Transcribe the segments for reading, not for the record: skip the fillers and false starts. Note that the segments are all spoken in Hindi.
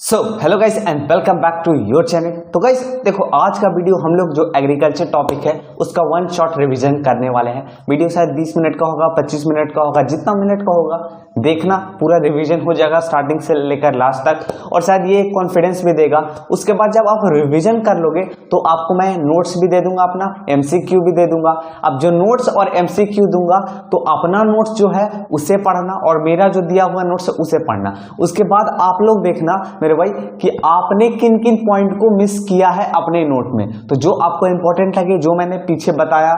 Hello guys and welcome back to your channel. तो गाइस देखो, आज का वीडियो हम लोग जो एग्रीकल्चर टॉपिक है उसका वन शॉट रिवीजन करने वाले हैं। वीडियो शायद 20 मिनट का होगा, 25 मिनट का होगा, जितना मिनट का होगा देखना, पूरा रिवीजन हो जाएगा स्टार्टिंग से लेकर लास्ट तक। और शायद ये कॉन्फिडेंस भी देगा। उसके बाद जब आप रिवीजन कर लोगे तो आपको मैं नोट्स भी दे दूंगा, अपना एमसीक्यू भी दे दूंगा। अब जो नोट्स और एमसीक्यू दूंगा तो अपना नोट्स जो है उसे पढ़ना और मेरा जो दिया हुआ नोट्स उसे पढ़ना। उसके बाद आप लोग देखना मेरे भाई कि आपने किन किन पॉइंट को मिस किया है अपने नोट में। तो जो आपको इंपॉर्टेंट लगे, जो मैंने पीछे बताया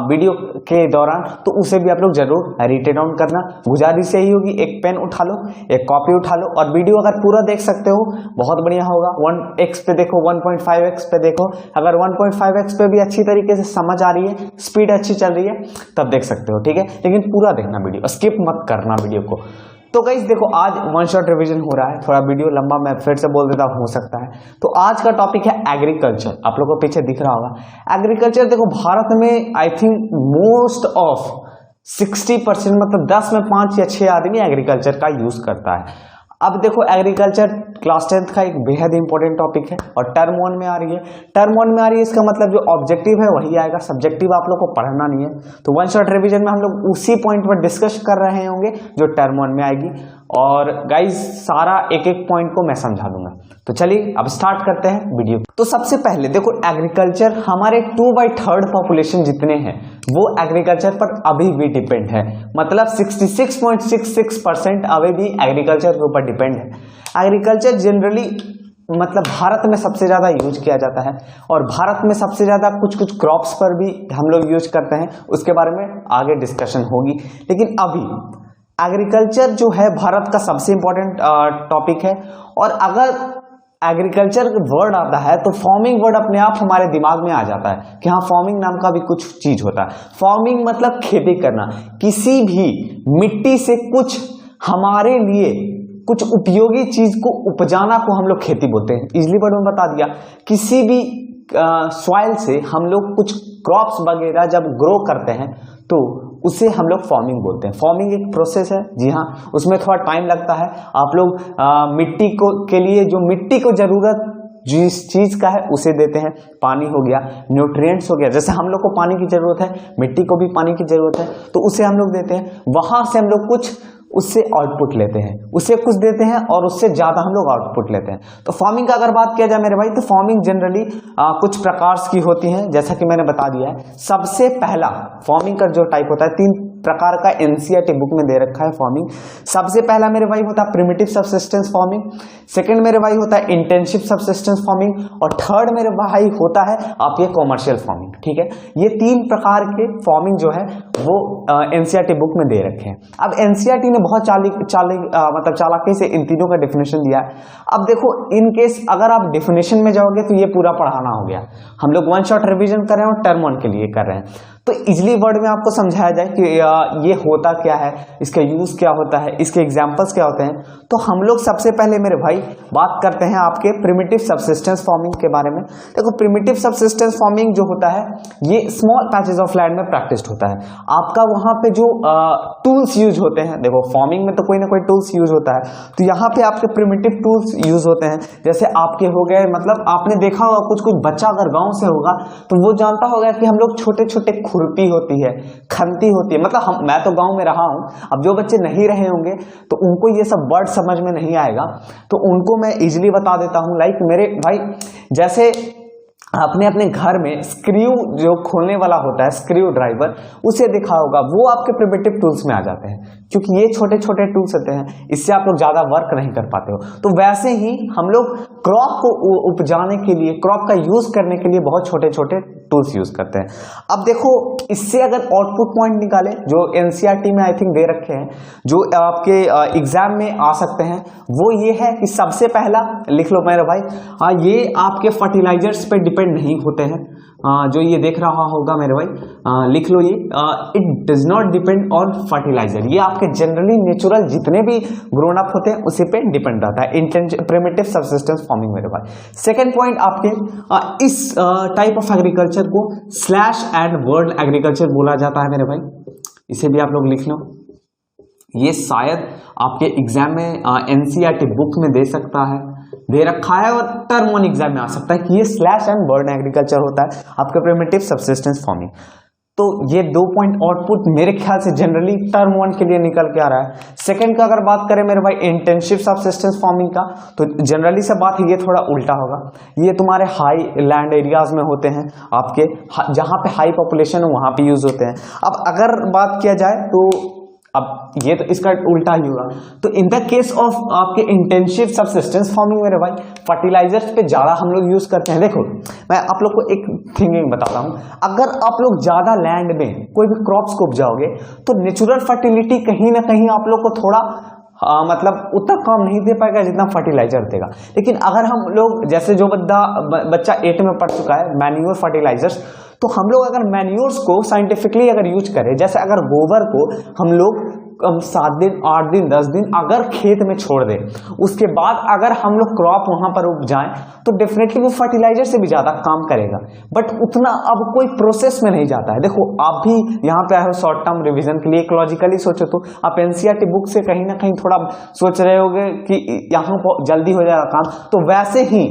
वीडियो के दौरान, तो उसे भी आप लोग जरूर राइट डाउन करना। गुजारिश यही होगी, एक पेन उठा लो, एक कॉपी उठा लो और वीडियो अगर पूरा देख सकते हो बहुत बढ़िया होगा। 1x पे देखो, 1.5x पे देखो। अगर 1.5x पे भी अच्छी तरीके से समझ आ रही है, स्पीड अच्छी चल रही है, तब देख सकते हो, ठीक है। लेकिन पूरा देखना वीडियो, स्किप मत करना वीडियो को। तो गाइस देखो, आज वन शॉट रिवीजन हो रहा है। थोड़ा वीडियो लंबा मैं फिर से बोल देता हूं, हो सकता है। तो आज का टॉपिक है एग्रीकल्चर। आप लोगों को पीछे दिख रहा होगा एग्रीकल्चर। देखो, भारत में आई थिंक मोस्ट ऑफ 60% मतलब 10 में 5 या 6 आदमी एग्रीकल्चर का यूज करता है। अब देखो, एग्रीकल्चर क्लास 10th का एक बेहद इंपॉर्टेंट टॉपिक है और टर्म 1 में आ रही है। टर्म 1 में आ रही है, इसका मतलब जो ऑब्जेक्टिव है वही आएगा, सब्जेक्टिव आप लोग को पढ़ना नहीं है। तो वन शॉट रिवीजन में हम लोग उसी पॉइंट पर डिस्कस कर रहे होंगे जो टर्म 1 में आएगी। और गाइज सारा एक एक पॉइंट को मैं समझा दूंगा। तो चलिए अब स्टार्ट करते हैं वीडियो। तो सबसे पहले देखो, एग्रीकल्चर हमारे 2/3 पॉपुलेशन जितने हैं वो एग्रीकल्चर पर अभी भी डिपेंड है। मतलब 66.66% अभी भी एग्रीकल्चर के ऊपर डिपेंड है। एग्रीकल्चर जनरली मतलब भारत में सबसे ज्यादा यूज किया जाता है और भारत में सबसे ज्यादा कुछ कुछ क्रॉप्स पर भी हम लोग यूज करते हैं। उसके बारे में आगे डिस्कशन होगी। लेकिन अभी एग्रीकल्चर जो है भारत का सबसे इंपॉर्टेंट टॉपिक है। और अगर एग्रीकल्चर वर्ड आता है तो फार्मिंग वर्ड अपने आप हमारे दिमाग में आ जाता है कि हाँ, फार्मिंग नाम का भी कुछ चीज होता है। फार्मिंग मतलब खेती करना, किसी भी मिट्टी से कुछ हमारे लिए कुछ उपयोगी चीज को उपजाना को हम लोग खेती बोलते हैं। इजली वर्ड में बता दिया, किसी भी सॉइल से हम लोग कुछ क्रॉप्स वगैरह जब ग्रो करते हैं तो उसे हम लोग फार्मिंग बोलते हैं। फार्मिंग एक प्रोसेस है, जी हाँ, उसमें थोड़ा टाइम लगता है। आप लोग मिट्टी को के लिए जो मिट्टी को जरूरत जिस चीज का है उसे देते हैं। पानी हो गया, न्यूट्रिएंट्स हो गया, जैसे हम लोग को पानी की जरूरत है, मिट्टी को भी पानी की जरूरत है, तो उसे हम लोग देते हैं। वहां से हम लोग कुछ उससे आउटपुट लेते हैं, उसे कुछ देते हैं और उससे ज्यादा हम लोग आउटपुट लेते हैं। तो फार्मिंग का अगर बात किया जाए मेरे भाई, तो फार्मिंग जनरली कुछ प्रकार की होती है, जैसा कि मैंने बता दिया है। सबसे पहला फार्मिंग का जो टाइप होता है, 3 प्रकार का एनसीईआरटी बुक में दे रखा है फार्मिंग। सबसे पहला मेरे भाई होता है प्रिमिटिव सबसिस्टेंस फार्मिंग, सेकंड मेरे भाई होता है इंटेंसिव सबसिस्टेंस फार्मिंग और थर्ड मेरे भाई होता है आपके कॉमर्शियल फार्मिंग। ठीक है, ये 3 प्रकार के फार्मिंग जो है वो एनसीईआरटी बुक में दे रखे हैं। अब एनसीईआरटी ने बहुत चालाकी से इन तीनों का डेफिनेशन दिया है। अब देखो, इन केस अगर आप डेफिनेशन में जाओगे तो ये पूरा पढ़ाना हो गया। हम लोग वन शॉट रिवीजन कर रहे हैं और टर्म 1 के लिए कर रहे हैं। तो इजली वर्ड में आपको समझाया जाए कि ये होता क्या है, इसका यूज क्या होता है, इसके एग्जांपल्स क्या होते हैं। तो हम लोग सबसे पहले मेरे भाई बात करते हैं आपके प्रिमिटिव सबसिस्टेंस फार्मिंग के बारे में। देखो, प्रिमिटिव सबसिस्टेंस फार्मिंग जो होता है ये स्मॉल पैचेस ऑफ लैंड में प्रैक्टिस्ड होता है। आपका वहां पे जो टूल्स यूज होते हैं, देखो फार्मिंग में तो कोई ना कोई टूल्स यूज होता है, तो यहाँ पे आपके प्रिमिटिव टूल्स यूज होते हैं। जैसे आपके हो गए, मतलब आपने देखा होगा कुछ कुछ बच्चा अगर गाँव से होगा तो वो जानता होगा कि हम लोग छोटे छोटे खुरपी होती है, खंती होती है। मतलब मैं तो गांव में रहा हूं, अब जो बच्चे नहीं रहे होंगे तो उनको ये सब वर्ड समझ में नहीं आएगा, तो उनको मैं इजीली बता देता हूं। लाइक मेरे भाई, जैसे आपने अपने घर में स्क्रू जो खोलने वाला होता है, स्क्रू ड्राइवर, उसे देखा होगा, वो आपके प्रिमिटिव टूल्स में आ जाते हैं क्योंकि ये छोटे छोटे टूल्स होते हैं, इससे आप लोग ज्यादा वर्क नहीं कर पाते हो। तो वैसे ही हम लोग क्रॉप को उपजाने के लिए, क्रॉप का यूज करने के लिए बहुत छोटे छोटे टूल्स यूज करते हैं। अब देखो, इससे अगर आउटपुट पॉइंट निकाले जो एनसीईआरटी में आई थिंक दे रखे हैं, जो आपके एग्जाम में आ सकते हैं, वो ये है कि सबसे पहला लिख लो मेरे भाई, ये आपके फर्टिलाइजर्स पे डिपेंड नहीं होते हैं। जो ये देख रहा होगा मेरे भाई, लिख लो ये, it does not depend on fertiliser. ये आपके जनरली नेचुरल जितने भी ग्रोन अप होते हैं उसी पे डिपेंड रहता है, प्रिमिटिव सबसिस्टेंस फार्मिंग मेरे भाई। सेकेंड पॉइंट आपके इस टाइप ऑफ एग्रीकल्चर को स्लैश एंड वर्ल्ड एग्रीकल्चर बोला जाता है मेरे भाई, इसे भी आप लोग लिख लो। ये शायद आपके एग्जाम में एनसीईआरटी बुक में दे सकता है, दे रखा है और टर्म 1 एग्जाम में आ सकता है कि ये स्लैश एंड बर्न एग्रीकल्चर होता है आपका प्रिमिटिव सबसिस्टेंस फार्मिंग। तो ये 2 पॉइंट आउटपुट मेरे ख्याल से जनरली टर्म 1 के लिए निकल के आ रहा है। सेकंड का अगर बात करें मेरे भाई इंटेंसिव सबसिस्टेंस फार्मिंग का, तो जनरली से बात ये थोड़ा उल्टा होगा। ये तुम्हारे हाई लैंड एरियाज में होते हैं आपके, जहां पे हाई पॉपुलेशन है वहां पे यूज होते हैं। अब अगर बात किया जाए तो अब ये तो इसका उल्टा ही होगा। तो इन द केस ऑफ आपके इंटेंसिव सबसिस्टेंस फार्मिंग मेरे भाई फर्टिलाइजर्स पे ज्यादा हम लोग यूज करते हैं। देखो मैं आप लोग को एक थिंकिंग बताता हूं, अगर आप लोग ज्यादा लैंड में कोई भी क्रॉप्स को उपजाओगे तो नेचुरल फर्टिलिटी कहीं ना कहीं आप लोग को थोड़ा मतलब उतना काम नहीं दे पाएगा जितना फर्टिलाइजर देगा। लेकिन अगर हम लोग जैसे जो बच्चा 8 में पढ़ चुका है मैन्योर फर्टिलाइजर्स, तो हम लोग अगर मैन्योर्स को साइंटिफिकली अगर यूज करें, जैसे अगर गोबर को हम लोग 7 दिन 8 दिन 10 दिन अगर खेत में छोड़ दें, उसके बाद अगर हम लोग क्रॉप वहां पर उपजाएं तो डेफिनेटली वो फर्टिलाइजर से भी ज्यादा काम करेगा, बट उतना अब कोई प्रोसेस में नहीं जाता है। देखो आप भी यहाँ पे आए हो शॉर्ट टर्म रिवीजन के लिए, इकोलॉजिकली सोचो तो आप एनसीईआरटी बुक से कहीं ना कहीं थोड़ा सोच रहे होगे कि यहाँ जल्दी हो जाएगा काम, तो वैसे ही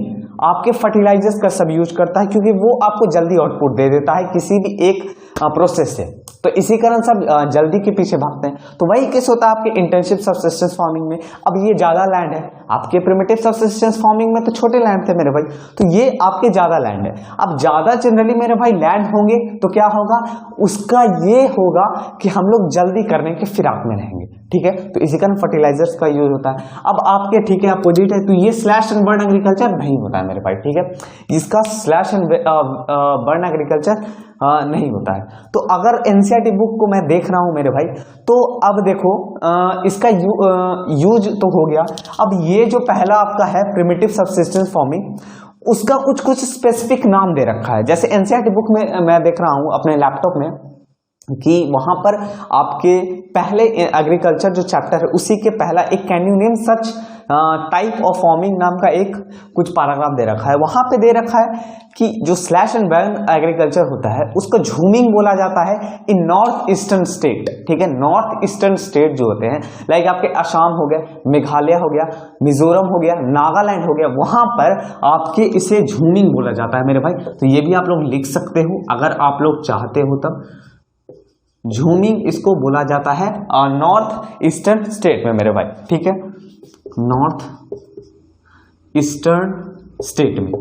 आपके फर्टिलाइजर्स का सब यूज करता है क्योंकि वो आपको जल्दी आउटपुट दे देता है किसी भी एक प्रोसेस से, तो इसी कारण सब जल्दी के पीछे भागते हैं। तो वही केस होता है आपके इंटेंसिव सबसिस्टेंस फार्मिंग में। अब ये ज्यादा लैंड है, आपके प्रिमिटिव सबसिस्टेंस फार्मिंग में तो छोटे लैंड थे मेरे भाई, तो ये आपके ज्यादा लैंड है। अब ज्यादा जनरली मेरे भाई लैंड होंगे तो क्या होगा, उसका ये होगा कि हम लोग जल्दी करने के फिराक में रहेंगे, ठीक है। तो इसी कारण फर्टिलाइजर्स का यूज होता है। अब आपके ठीक है अपोजिट है, तो ये स्लैश एंड बर्न एग्रीकल्चर नहीं होता है मेरे भाई, ठीक है, इसका स्लैश एंड बर्न एग्रीकल्चर नहीं होता है। तो अगर एनसीईआरटी बुक को मैं देख रहा हूं मेरे भाई, तो अब देखो इसका यूज तो हो गया। अब ये जो पहला आपका है प्रिमिटिव सबसिस्टेंस फार्मिंग, उसका कुछ स्पेसिफिक नाम दे रखा है। जैसे एनसीईआरटी बुक में मैं देख रहा हूं अपने लैपटॉप में कि वहां पर आपके पहले एग्रीकल्चर जो चैप्टर है उसी के पहला एक can you name such type of farming नाम का एक कुछ पैराग्राफ दे रखा है। वहां पे दे रखा है कि जो स्लैश एंड बर्न एग्रीकल्चर होता है उसको झूमिंग बोला जाता है इन नॉर्थ ईस्टर्न स्टेट, ठीक है। नॉर्थ ईस्टर्न स्टेट जो होते हैं लाइक आपके असम हो गया, मेघालय हो गया, मिजोरम हो गया, नागालैंड हो गया, वहां पर आपके इसे झूमिंग बोला जाता है मेरे भाई। तो ये भी आप लोग लिख सकते हो अगर आप लोग चाहते हो तब। झूमिंग इसको बोला जाता है नॉर्थ ईस्टर्न स्टेट में मेरे भाई, ठीक है, नॉर्थ ईस्टर्न स्टेट में।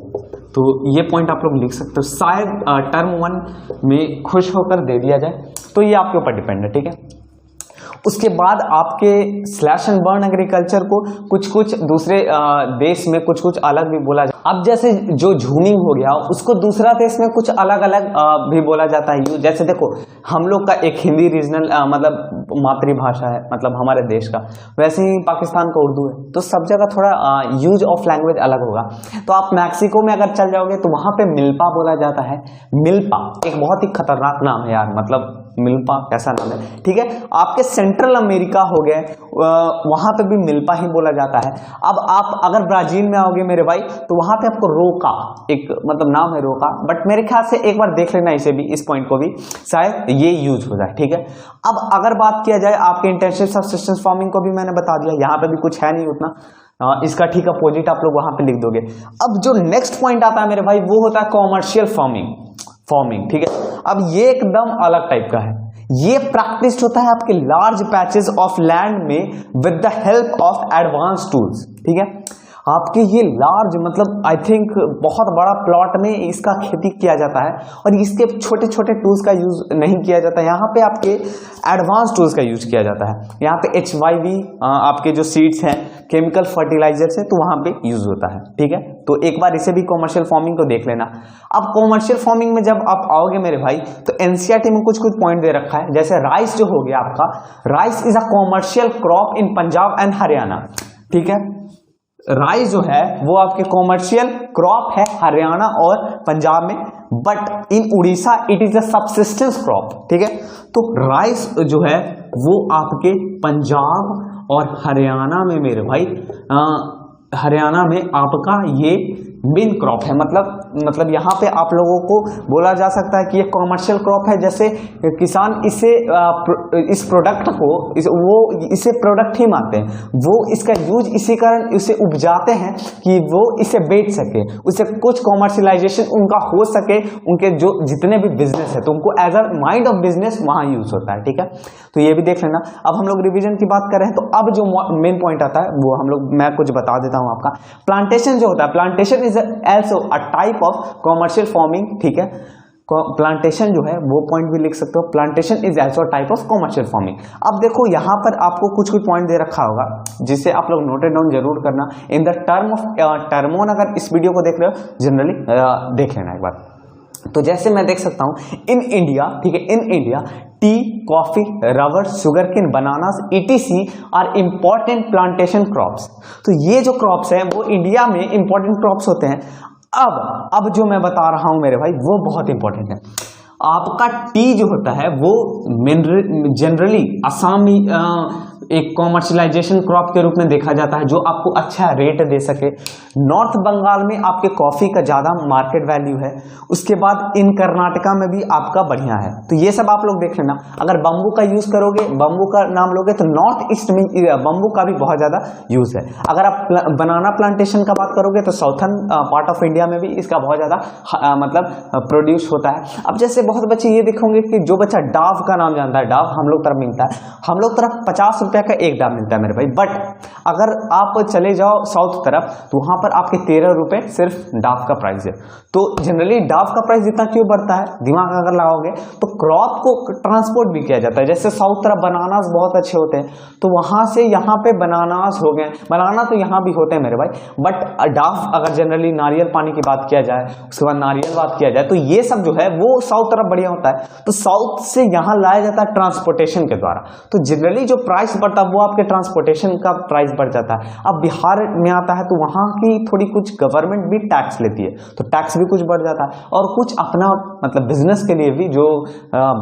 तो ये पॉइंट आप लोग लिख सकते हो, शायद टर्म 1 में खुश होकर दे दिया जाए, तो ये आपके ऊपर डिपेंड है, ठीक है। उसके बाद आपके स्लैश एंड बर्न एग्रीकल्चर को कुछ दूसरे देश में कुछ अलग भी बोला जाता है। अब जैसे जो झूमिंग हो गया उसको दूसरा देश में कुछ अलग अलग भी बोला जाता है। जैसे देखो हम लोग का एक हिंदी रीजनल मतलब मातृभाषा है, मतलब हमारे देश का, वैसे ही पाकिस्तान का उर्दू है, तो सब जगह थोड़ा यूज ऑफ लैंग्वेज अलग होगा। तो आप मैक्सिको में अगर चल जाओगे तो वहां पे मिल्पा बोला जाता है। मिल्पा एक बहुत ही खतरनाक नाम है यार, मतलब मिल्पा कैसा नाम है, ठीक है। आपके सेंट्रल अमेरिका हो गए वहां पे भी मिल्पा ही बोला जाता है। अब आप अगर ब्राजील में आओगे मेरे भाई तो वहां पे आपको रोका एक मतलब नाम है रोका, बट मेरे ख्याल से एक बार देख लेना इसे भी, इस पॉइंट को भी, शायद ये यूज हो जाए, ठीक है। अब अगर बात किया जाए आपके इंटेंसिव सबसिस्टेंस फार्मिंग को भी मैंने बता दिया, यहाँ पे भी कुछ है नहीं उतना, इसका ठीक अपोजिट आप लोग वहां पे लिख दोगे। अब जो नेक्स्ट पॉइंट आता है मेरे भाई वो होता है कॉमर्शियल फार्मिंग, ठीक है। अब ये एकदम अलग टाइप का है, ये प्रैक्टिस होता है आपके लार्ज पैचेस ऑफ लैंड में with the help of advance tools, ठीक है। आपके ये लार्ज मतलब आई थिंक बहुत बड़ा प्लॉट में इसका खेती किया जाता है और इसके छोटे छोटे टूल्स का यूज नहीं किया जाता है, यहाँ पे आपके एडवांस टूल्स का यूज किया जाता है। यहाँ पे HYV आपके जो सीड्स हैं, केमिकल फर्टिलाइजर्स है, तो वहां पे यूज होता है, ठीक है। तो एक बार इसे भी कॉमर्शियल फार्मिंग को देख लेना। अब कॉमर्शियल फार्मिंग में जब आप आओगे मेरे भाई तो एनसीईआरटी में कुछ पॉइंट दे रखा है। जैसे राइस जो हो गया आपका, rice is a commercial crop in Punjab and Haryana, ठीक है। राइस जो है वो आपके कॉमर्शियल क्रॉप है हरियाणा और पंजाब में, but in Orissa it is a subsistence crop, ठीक है। तो राइस जो है वो आपके पंजाब और हरियाणा में मेरे भाई हरियाणा में आपका ये मेन क्रॉप है। मतलब यहाँ पे आप लोगों को बोला जा सकता है कि ये कॉमर्शियल क्रॉप है। जैसे किसान इसे इस प्रोडक्ट को इसे प्रोडक्ट ही मानते हैं, वो इसका यूज इसी कारण इसे उपजाते हैं कि वो इसे बेच सके, उसे कुछ कॉमर्शलाइजेशन उनका हो सके, उनके जो जितने भी बिजनेस है तो उनको as a mind of business वहाँ यूज होता है। ठीक है, तो ये भी देख लेना। अब हम लोग रिवीजन की बात कर रहे हैं, तो अब जो मेन पॉइंट आता है वो मैं कुछ बता देता हूँ आपका। प्लांटेशन जो होता है, plantation is also a type of commercial farming। ठीक है, प्लांटेशन जो है वो पॉइंट भी लिख सकते हो, plantation is also a type of commercial farming। अब देखो यहाँ पर आपको कुछ पॉइंट दे रखा होगा जिसे आप लोग नोटेड डाउन जरूर करना। इन द टर्म ऑफ टर्मोन, अगर इस वीडियो को देख रहे हो जनरली देख लेना एक बार। तो जैसे मैं देख सकता हूं इन इंडिया, ठीक है, in India tea, coffee, rubber, sugarcane, bananas ETC are important plantation crops. तो ये जो क्रॉप्स हैं वो इंडिया में इंपॉर्टेंट क्रॉप्स होते हैं। अब जो मैं बता रहा हूं मेरे भाई वो बहुत इंपॉर्टेंट है। आपका टी जो होता है वो जनरली असम एक कॉमर्शलाइजेशन क्रॉप के रूप में देखा जाता है, जो आपको अच्छा रेट दे सके। नॉर्थ बंगाल में आपके कॉफी का ज्यादा मार्केट वैल्यू है। उसके बाद इन कर्नाटका में भी आपका बढ़िया है। तो ये सब आप लोग देख लेना। अगर बम्बू का यूज करोगे, बम्बू का नाम लोगे, तो नॉर्थ ईस्ट में बम्बू का भी बहुत ज्यादा यूज है। अगर आप बनाना प्लांटेशन का बात करोगे तो साउथर्न पार्ट ऑफ इंडिया में भी इसका बहुत ज्यादा मतलब प्रोड्यूस होता है। अब जैसे बहुत बच्चे ये देखोगे कि जो बच्चा डाव का नाम जानता है, डाव हम लोग तरफ मिलता है, हम लोग तरफ 50 रुपए का एक डाव मिलता है मेरे भाई। बट अगर आप चले जाओ साउथ तरफ तो वहां पर आपके 13 रुपए सिर्फ डाव का प्राइस है। तो जनरली डाव का प्राइस इतना क्यों बढ़ता है, दिमाग अगर लगाओगे तो क्रॉप को ट्रांसपोर्ट भी किया जाता है। जैसे साउथ तरफ बनानास बहुत अच्छे होते हैं, तो वहां से यहाँ पे बनानास हो गए, बनाना तो यहाँ भी होते हैं मेरे भाई। बट डाव अगर जनरली नारियल पानी की बात किया जाए, उसके बाद नारियल बात किया जाए, तो ये सब जो है वो साउथ तरफ बढ़िया होता है। तो साउथ से यहाँ लाया जाता है ट्रांसपोर्टेशन के द्वारा। तो जनरली जो प्राइस बढ़ता है वो आपके ट्रांसपोर्टेशन का प्राइस बढ़ जाता है। अब बिहार में आता है तो वहां की थोड़ी कुछ गवर्नमेंट भी टैक्स लेती है, तो टैक्स भी कुछ बढ़ जाता है। और कुछ अपना मतलब बिजनेस के लिए भी जो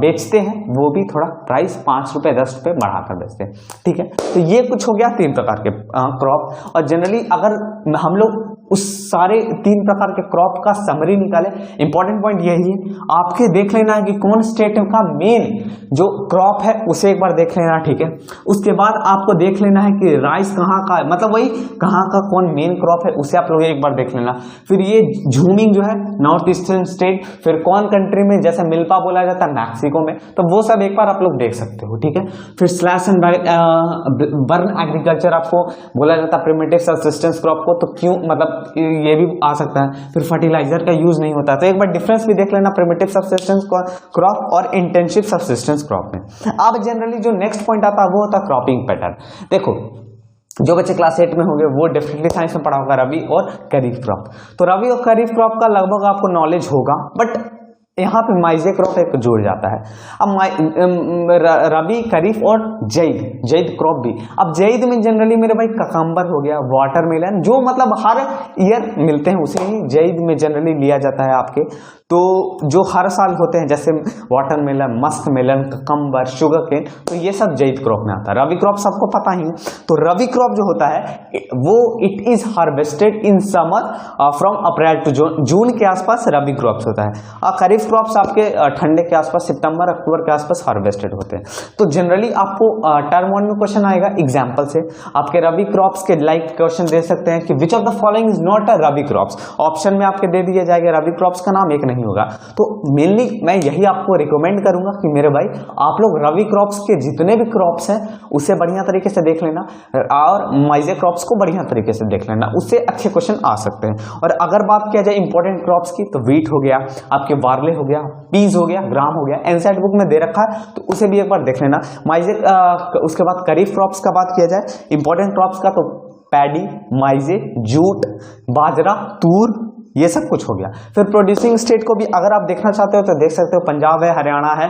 बेचते हैं वो भी थोड़ा प्राइस 5 रुपए 10 रुपए बढ़ाकर बेचते हैं। ठीक है, तो ये कुछ हो गया 3 प्रकार के क्रॉप। और जनरली अगर हम लोग उस सारे 3 प्रकार के क्रॉप का समरी निकाले, इंपॉर्टेंट पॉइंट यही है, आपके देख लेना है कि कौन स्टेट का मेन जो क्रॉप है उसे एक बार देख लेना। ठीक है, उसके बाद आपको देख लेना है कि राइस कहाँ का है, मतलब वही कहाँ का कौन मेन क्रॉप है उसे आप लोग एक बार देख लेना। फिर ये झूमिंग जो है नॉर्थ ईस्टर्न स्टेट, फिर कौन कंट्री में, जैसे मिल्पा बोला जाता है मैक्सिको में, तो वो सब एक बार आप लोग देख सकते हो। ठीक है, फिर स्लैश एंड बर्न एग्रीकल्चर आपको बोला जाता है प्रिमिटिव सबसिस्टेंस क्रॉप को, तो क्यों मतलब ये भी आ सकता है। फिर फर्टिलाइजर का यूज नहीं होता, तो एक बार डिफरेंस भी देख लेना प्रिमिटिव सबसिस्टेंस क्रॉप और इंटेंसिव सबसिस्टेंस क्रॉप में। अब जनरली जो नेक्स्ट पॉइंट आता है वो होता है क्रॉपिंग पैटर्न। देखो जो बच्चे क्लास 8 में होंगे वो डेफिनेटली साइंस में पढ़ा होगा रबी और खरीफ क्रॉप। तो रबी और खरीफ क्रॉप का लगभग आपको नॉलेज होगा, बट यहाँ पे माइजे क्रॉप एक जुड़ जाता है। अब रबी, खरीफ और जैद क्रॉप भी। अब जैद में जनरली मेरे भाई ककम्बर हो गया, वाटरमेलन, जो मतलब हर ईयर मिलते हैं उसे ही जैद में जनरली लिया जाता है आपके। तो जो हर साल होते हैं जैसे watermelon, musk melon, cucumber, sugarcane, तो ये सब जैद क्रॉप में आता है। रबी क्रॉप सबको पता ही। तो रबी क्रॉप जो होता है वो it is harvested in summer from April to June के आसपास रबी क्रॉप्स होता है। और खरीफ क्रॉप्स आपके ठंडे के आसपास सितंबर अक्टूबर के आसपास हार्वेस्टेड होते हैं। तो जनरली आपको टर्म 1 में क्वेश्चन आएगा एग्जाम्पल से, आपके रबी क्रॉप्स के लाइक क्वेश्चन दे सकते हैं कि which of the following is not a rabi crops. Option में आपके दे दिए जाएंगे, रबी क्रॉप्स का नाम एक नहीं होगा। तो मेनली मैं यही आपको रिकमेंड करूंगा कि मेरे भाई आप लोग रबी क्रॉप्स के जितने भी क्रॉप्स हैं उसे बढ़िया तरीके से देख लेना, और माइजे क्रॉप्स को बढ़िया तरीके से देख लेना, उससे अच्छे क्वेश्चन आ सकते हैं। और अगर बात किया जाए इंपॉर्टेंट क्रॉप्स की, तो वीट हो गया, आपके बार्ले हो गया, पीज हो गया, ग्राम हो गया, एनसीईआरटी बुक में दे रखा है तो उसे भी एक बार देख लेना। माइजे उसके बाद खरीफ क्रॉप्स का बात किया जाए इंपॉर्टेंट क्रॉप्स का, तो पैडी, माइजे, जूट, बाजरा, तूर, ये सब कुछ हो गया। फिर प्रोड्यूसिंग स्टेट को भी अगर आप देखना चाहते हो तो देख सकते हो, पंजाब है, हरियाणा है,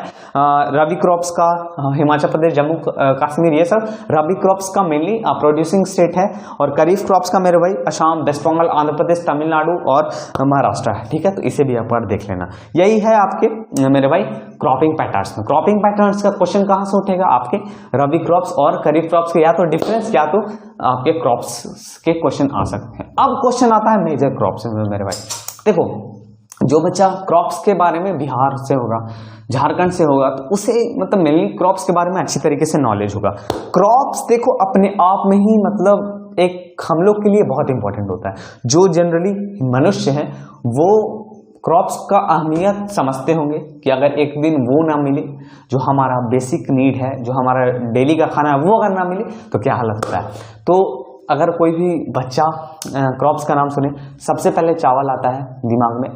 रबी क्रॉप्स का हिमाचल प्रदेश, जम्मू कश्मीर, ये सब रबी क्रॉप्स का मेनली प्रोड्यूसिंग स्टेट है। और खरीफ क्रॉप्स का मेरे भाई असम, वेस्ट बंगाल, आंध्र प्रदेश, तमिलनाडु और महाराष्ट्र है। ठीक है, तो इसे भी आप बार देख लेना। यही है आपके मेरे भाई क्रॉपिंग पैटर्न्स में। क्रॉपिंग पैटर्न्स का क्वेश्चन कहां से उठेगा? आपके रबी क्रॉप्स और खरीफ क्रॉप्स के या तो डिफरेंस या तो आपके क्रॉप्स के क्वेश्चन आ सकते हैं। अब क्वेश्चन आता है मेजर क्रॉप्स में मेरे भाई। देखो जो बच्चा क्रॉप्स के बारे में बिहार से होगा, झारखंड से होगा, तो उसे मतलब मेनली क्रॉप्स के बारे में अच्छी तरीके से नॉलेज होगा। क्रॉप्स देखो अपने आप में ही मतलब एक हम लोग के लिए बहुत इंपॉर्टेंट होता है। जो जनरली मनुष्य है वो क्रॉप्स का अहमियत समझते होंगे कि अगर एक दिन वो ना मिले जो हमारा बेसिक नीड है, जो हमारा डेली का खाना है, वो अगर ना मिले तो क्या हालत होता है। तो अगर कोई भी बच्चा क्रॉप्स का नाम सुने, सबसे पहले चावल आता है दिमाग में,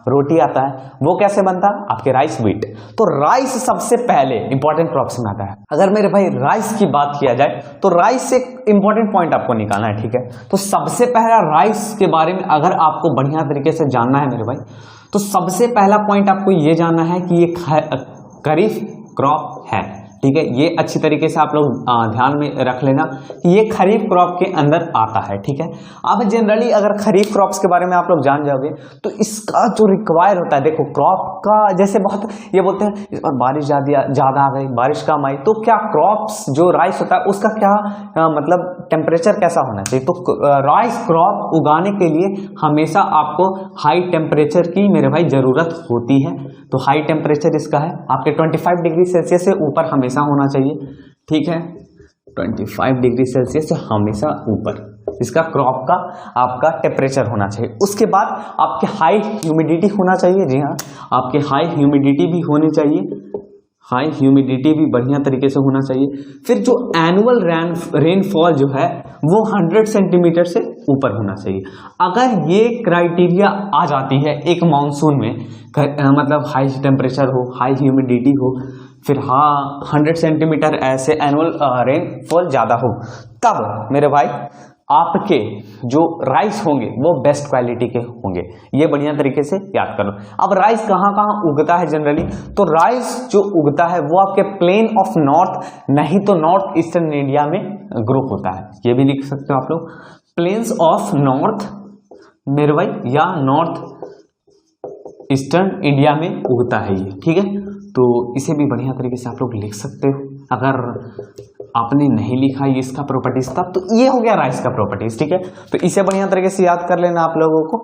रोटी आता है, वो कैसे बनता है? आपके राइस व्हीट। तो राइस सबसे पहले इंपॉर्टेंट क्रॉप्स में आता है। अगर मेरे भाई राइस की बात किया जाए तो राइस से एक इंपॉर्टेंट पॉइंट आपको निकालना है, ठीक है। तो सबसे पहला राइस के बारे में अगर आपको बढ़िया तरीके से जानना है मेरे भाई, तो सबसे पहला पॉइंट आपको ये जानना है कि ये खरीफ क्रॉप है, ठीक है। ये अच्छी तरीके से आप लोग ध्यान में रख लेना कि ये खरीफ क्रॉप के अंदर आता है, ठीक है। अब जनरली अगर खरीफ क्रॉप्स के बारे में आप लोग जान जाओगे तो इसका जो रिक्वायर होता है, देखो क्रॉप का जैसे बहुत ये बोलते हैं इस बार बारिश ज़्यादा आ गई, बारिश कम आई, तो क्या क्रॉप्स जो राइस होता है उसका क्या मतलब टेम्परेचर कैसा होना चाहिए? तो राइस क्रॉप उगाने के लिए हमेशा आपको हाई टेम्परेचर की मेरे भाई ज़रूरत होती है। तो हाई टेम्परेचर इसका है आपके 25 डिग्री सेल्सियस से ऊपर हमेशा होना चाहिए, ठीक है। 25 डिग्री सेल्सियस से हमेशा ऊपर इसका क्रॉप का आपका टेम्परेचर होना चाहिए। उसके बाद आपके हाई ह्यूमिडिटी होना चाहिए, जी हाँ, आपके हाई ह्यूमिडिटी भी होनी चाहिए, हाई ह्यूमिडिटी भी बढ़िया तरीके से होना चाहिए। फिर जो एनुअल रेनफॉल जो है वो 100 सेंटीमीटर से ऊपर होना चाहिए। अगर ये क्राइटेरिया आ जाती है एक मानसून में, मतलब हाई टेम्परेचर हो, हाई ह्यूमिडिटी हो, फिर हाँ 100 सेंटीमीटर ऐसे एनुअल रेनफॉल ज़्यादा हो, तब मेरे भाई आपके जो राइस होंगे वो बेस्ट क्वालिटी के होंगे। ये बढ़िया तरीके से याद कर लो। अब राइस कहाँ कहाँ उगता है जनरली? तो राइस जो उगता है वो आपके प्लेन ऑफ नॉर्थ, नहीं तो नॉर्थ ईस्टर्न इंडिया में ग्रो होता है। ये भी लिख सकते हो आप लोग, प्लेन्स ऑफ नॉर्थ मेरे भाई या नॉर्थ ईस्टर्न इंडिया में उगता है ये, ठीक है। तो इसे भी बढ़िया तरीके से आप लोग लिख सकते हो। अगर आपने नहीं लिखा ये इसका प्रॉपर्टीज तब तो ये हो गया राइस का प्रॉपर्टीज, ठीक है। तो इसे बढ़िया तरीके से याद कर लेना आप लोगों को।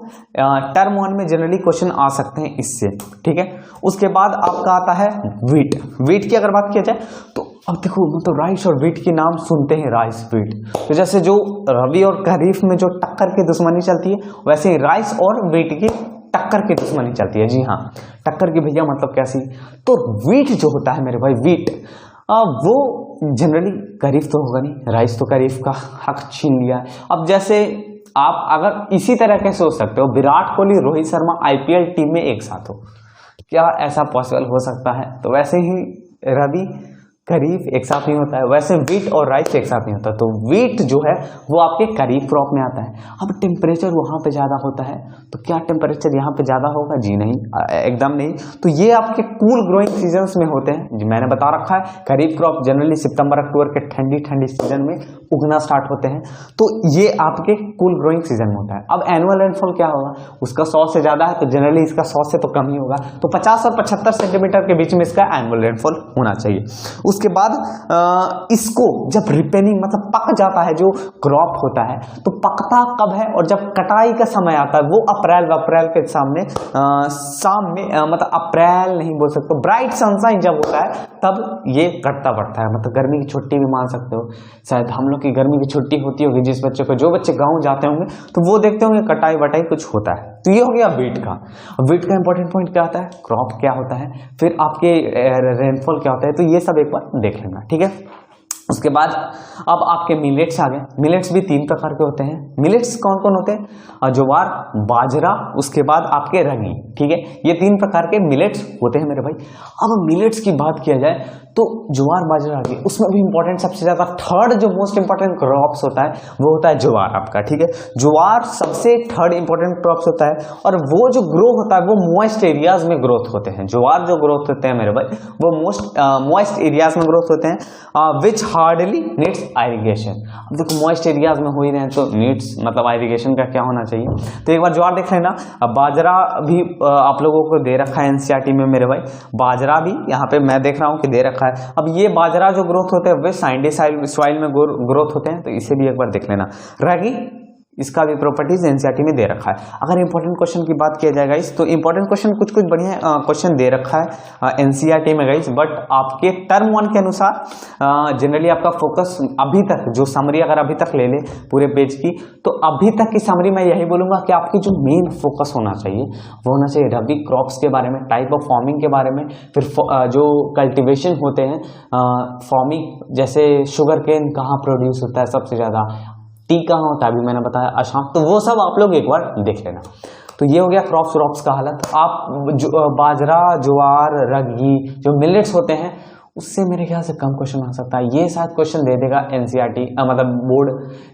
टर्म 1 में जनरली क्वेश्चन आ सकते हैं इससे, ठीक है। उसके बाद आपका आता है व्हीट। व्हीट की अगर बात किया जाए तो अब देखो मतलब राइस और व्हीट के नाम सुनते हैं, राइस व्हीट, तो जैसे जो रबी और खरीफ में जो टक्कर की दुश्मनी चलती है वैसे ही राइस और व्हीट की टक्कर की दुश्मनी चलती है। जी हाँ, टक्कर की भैया मतलब कैसी? तो व्हीट जो होता है मेरे भाई, व्हीट वो जनरली खरीफ तो होगा नहीं, राइस तो खरीफ का हक छीन लिया। अब जैसे आप अगर इसी तरह के सोच सकते हो, विराट कोहली रोहित शर्मा आईपीएल टीम में एक साथ हो, क्या ऐसा पॉसिबल हो सकता है? तो वैसे ही रबी खरीफ एक साथ नहीं होता है, वैसे व्हीट और राइस एक साथ नहीं होता। तो व्हीट जो है वो आपके खरीफ क्रॉप में आता है। अब टेम्परेचर वहाँ पे ज़्यादा होता है, तो क्या टेम्परेचर यहाँ पे ज़्यादा होगा? जी नहीं, एकदम नहीं। तो ये आपके कूल ग्रोइंग सीजन्स में होते हैं। जी मैंने बता रखा है, खरीफ क्रॉप जनरली सितंबर अक्टूबर के ठंडी ठंडी सीजन में उगना स्टार्ट होते हैं, तो ये आपके कूल ग्रोइंग सीजन में होता है। अब एनुअल रेनफॉल क्या होगा? उसका 100 से ज़्यादा है तो जनरली इसका 100 से तो कम ही होगा, तो 50 और 75 सेंटीमीटर के बीच में इसका एनुअल रेनफॉल होना चाहिए। उसके बाद इसको जब रिपेनिंग मतलब पक जाता है, जो क्रॉप होता है, तो पकता कब है? और जब कटाई का समय आता है वो अप्रैल के सामने शाम में मतलब अप्रैल नहीं बोल सकते, ब्राइट सनशाइन जब होता है तब ये कटता पड़ता है। मतलब गर्मी की छुट्टी भी मान सकते हो, शायद हम लोग की गर्मी की छुट्टी होती होगी जिस बच्चे को, जो बच्चे गाँव जाते होंगे तो वो देखते होंगे कटाई वटाई कुछ होता है। तो ये हो गया व्हीट का। व्हीट का इंपॉर्टेंट पॉइंट क्या होता है, क्रॉप क्या होता है, फिर आपके रेनफॉल क्या होता है, तो ये सब एक बार देख लेना, ठीक है। उसके बाद अब आपके मिलेट्स आ गए। मिलेट्स भी 3 प्रकार के होते हैं। मिलेट्स कौन कौन होते हैं? ज्वार, बाजरा, उसके बाद आपके रागी, ठीक है। ये 3 प्रकार के मिलेट्स होते हैं मेरे भाई। अब मिलेट्स की बात किया जाए तो ज्वार बाजरा आ गया, उसमें भी इंपॉर्टेंट सबसे ज्यादा थर्ड जो मोस्ट इंपॉर्टेंट क्रॉप्स होता है वो होता है ज्वार आपका, ठीक है। ज्वार सबसे थर्ड इंपॉर्टेंट क्रॉप्स होता है और वो जो ग्रो होता है वो मॉइस्ट एरियाज में ग्रोथ होते हैं। ज्वार जो ग्रोथ होते हैं मेरे भाई वो मॉइस्ट एरियाज में ग्रोथ होते हैं, विच हार्डली नीड्स इरिगेशन। अब देखो मॉइस्ट एरियाज में हो ही रहे हैं तो नीड्स मतलब इरिगेशन का क्या होना चाहिए। तो एक बार ज्वार देख लेना। अब बाजरा भी आप लोगों को दे रखा है एनसीईआरटी में मेरे भाई, बाजरा भी यहाँ पे मैं देख रहा हूँ कि दे रखा है। अब ये बाजरा जो ग्रोथ होते हैं वे सैंडी सॉइल में ग्रोथ होते हैं, तो इसे भी एक बार देख लेना। रागी, इसका भी प्रॉपर्टीज एनसीईआरटी में दे रखा है। अगर इंपॉर्टेंट क्वेश्चन की बात किया जाए गाइस तो इंपॉर्टेंट क्वेश्चन कुछ बढ़िया क्वेश्चन दे रखा है एनसीईआरटी में गाइस, बट आपके टर्म 1 के अनुसार जनरली आपका फोकस अभी तक जो समरी अगर अभी तक ले ले पूरे पेज की, तो अभी तक की समरी मैं यही बोलूंगा कि आपकी जो मेन फोकस होना चाहिए वो होना चाहिए रबी क्रॉप्स के बारे में, टाइप ऑफ फार्मिंग के बारे में, फिर जो कल्टिवेशन होते हैं फार्मिंग, जैसे शुगर केन कहाँ प्रोड्यूस होता है सबसे ज्यादा, टी कहाँ होता है अभी मैंने बताया असम, तो वो सब आप लोग एक बार देख लेना। तो ये हो गया क्रॉप्स का हालत। आप बाजरा, ज्वार, रागी जो मिलेट्स होते हैं उससे मेरे ख्याल से कम क्वेश्चन आ सकता है। ये शायद क्वेश्चन दे देगा एनसीईआरटी मतलब बोर्ड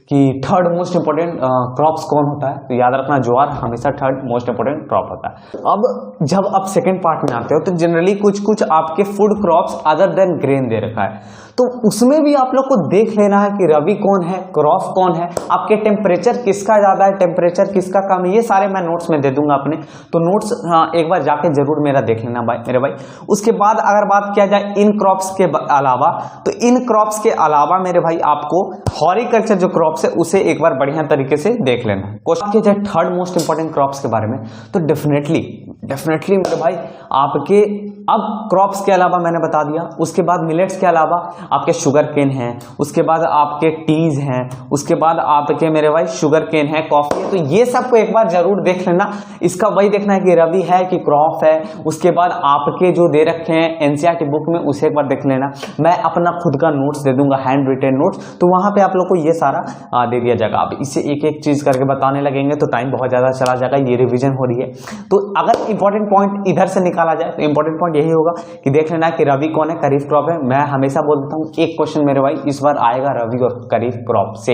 की थर्ड मोस्ट इंपोर्टेंट क्रॉप्स कौन होता है, तो याद रखना ज्वार हमेशा थर्ड मोस्ट इंपोर्टेंट क्रॉप होता है। अब जब आप सेकंड पार्ट में आते हो तो जनरली कुछ आपके food crops other than grain दे रखा है, तो उसमें भी आप लोग को देख लेना है कि रबी कौन है, क्रॉप कौन है, आपके टेम्परेचर किसका ज्यादा है, टेम्परेचर किसका कम है, ये सारे मैं नोट्स में दे दूंगा अपने, तो नोट्स एक बार जाके जरूर मेरा देख लेना मेरे भाई। उसके बाद अगर बात किया जाए इन क्रॉप्स के अलावा, तो इन क्रॉप्स के अलावा मेरे भाई आपको हॉर्टिकल्चर जो क्रॉप्स है उसे एक बार बढ़िया तरीके से देख लेना है। क्वेश्चन किया जाए थर्ड मोस्ट इंपॉर्टेंट क्रॉप्स के बारे में, तो डेफिनेटली मेरे भाई आपके अब क्रॉप्स के अलावा मैंने बता दिया, उसके बाद मिलेट्स के अलावा आपके शुगर केन है, उसके बाद आपके टीज हैं, उसके बाद आपके मेरे भाई शुगर केन है, कॉफी है, तो ये सबको एक बार जरूर देख लेना। इसका वही देखना है कि रबी है कि क्रॉप है। उसके बाद आपके जो दे रखे हैं एनसीईआरटी बुक में उसे एक बार देख लेना। मैं अपना खुद का नोट्स दे दूंगा, हैंड रिटेन नोट्स, तो वहां पे आप लोग को ये सारा दे दिया जाएगा। अब इसे एक एक चीज करके बताने लगेंगे तो टाइम बहुत ज्यादा चला जाएगा, ये रिविजन हो रही है। तो अगर इंपॉर्टेंट पॉइंट इधर से निकाला जाए तो इंपॉर्टेंट पॉइंट यही होगा कि देख लेना कि रबी कौन है, खरीफ क्रॉप है। मैं हमेशा बोलता हूँ एक क्वेश्चन मेरे भाई इस बार आएगा रबी और खरीफ क्रॉप से,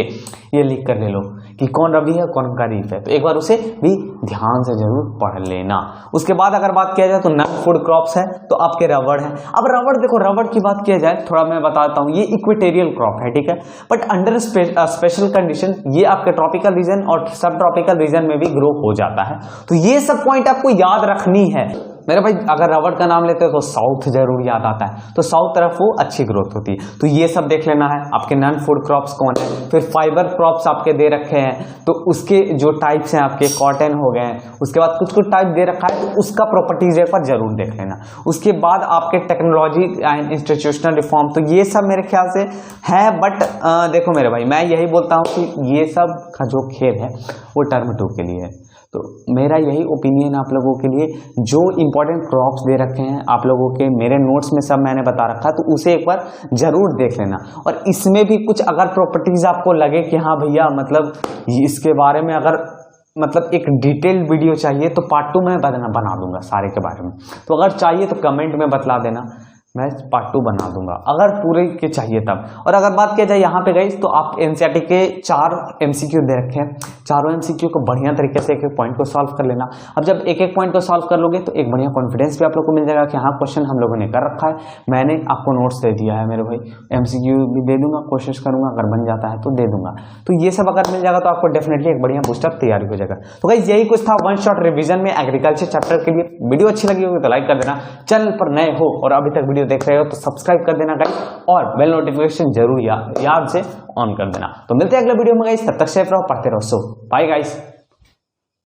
ये लिख कर ले लो कि कौन रबी है कौन खरीफ है, तो एक बार उसे भी ध्यान से जरूर पढ़ लेना। उसके बाद अगर बात किया जाए तो नॉन फूड क्रॉप्स है, तो आपके रबड़ है। अब रबड़ देखो, रबड़ की बात किया जाए थोड़ा मैं बताता हूँ, ये इक्वेटोरियल क्रॉप है, ठीक है, बट अंडर स्पेशल कंडीशन ये आपके ट्रॉपिकल रीजन और सब ट्रॉपिकल रीजन में भी ग्रो हो जाता है। तो ये सब पॉइंट आपको याद रखनी है मेरे भाई। अगर रबड़ का नाम लेते हो तो साउथ जरूर याद आता है, तो साउथ तरफ वो अच्छी ग्रोथ होती है, तो ये सब देख लेना है। आपके नॉन फूड क्रॉप्स कौन है, फिर फाइबर क्रॉप्स आपके दे रखे हैं, तो उसके जो टाइप्स हैं आपके कॉटन हो गए, उसके बाद कुछ टाइप दे रखा है तो उसका प्रॉपर्टीज एक बार जरूर देख लेना। उसके बाद आपके टेक्नोलॉजी एंड इंस्टीट्यूशनल रिफॉर्म, तो ये सब मेरे ख्याल से है, बट देखो मेरे भाई मैं यही बोलता हूँ कि ये सब का जो खेल है वो टर्म 2 के लिए है। तो मेरा यही ओपिनियन आप लोगों के लिए, जो इंपॉर्टेंट क्रॉप्स दे रखे हैं आप लोगों के मेरे नोट्स में सब मैंने बता रखा है, तो उसे एक बार जरूर देख लेना। और इसमें भी कुछ अगर प्रॉपर्टीज आपको लगे कि हाँ भैया मतलब इसके बारे में अगर मतलब एक डिटेल्ड वीडियो चाहिए तो पार्ट 2 में बना दूंगा सारे के बारे में, तो अगर चाहिए तो कमेंट में बतला देना, मैं पार्ट 2 बना दूंगा अगर पूरे के चाहिए तब। और अगर बात किया जाए यहाँ पे गाइस, तो आप एनसीईआरटी के 4 एमसीक्यू दे रखे हैं, चारों एमसीक्यू को बढ़िया तरीके से एक एक पॉइंट को सॉल्व कर लेना। अब जब एक एक पॉइंट को सॉल्व कर लोगे तो एक बढ़िया कॉन्फिडेंस भी आप लोग को मिल जाएगा कि हाँ क्वेश्चन हम लोगों ने कर रखा है, मैंने आपको नोट्स दे दिया है मेरे भाई, एमसीक्यू भी दे दूंगा, कोशिश करूंगा अगर बन जाता है तो दे दूंगा। तो ये सब अगर मिल जाएगा तो आपको डेफिनेटली एक बढ़िया बूस्टअप तैयारी हो जाएगा। तो गाइस यही कुछ था वन शॉट रिविजन में एग्रीकल्चर चैप्टर के लिए। वीडियो अच्छी लगी होगी तो लाइक कर देना, चैनल पर नए हो और अभी तक वीडियो देख रहे हो तो सब्सक्राइब कर देना गाइस, और बेल नोटिफिकेशन जरूर याद से ऑन कर देना। तो मिलते हैं अगले वीडियो में गाइस, तब तक सेफ रहो, पढ़ते रहो। सो बाय गाइस।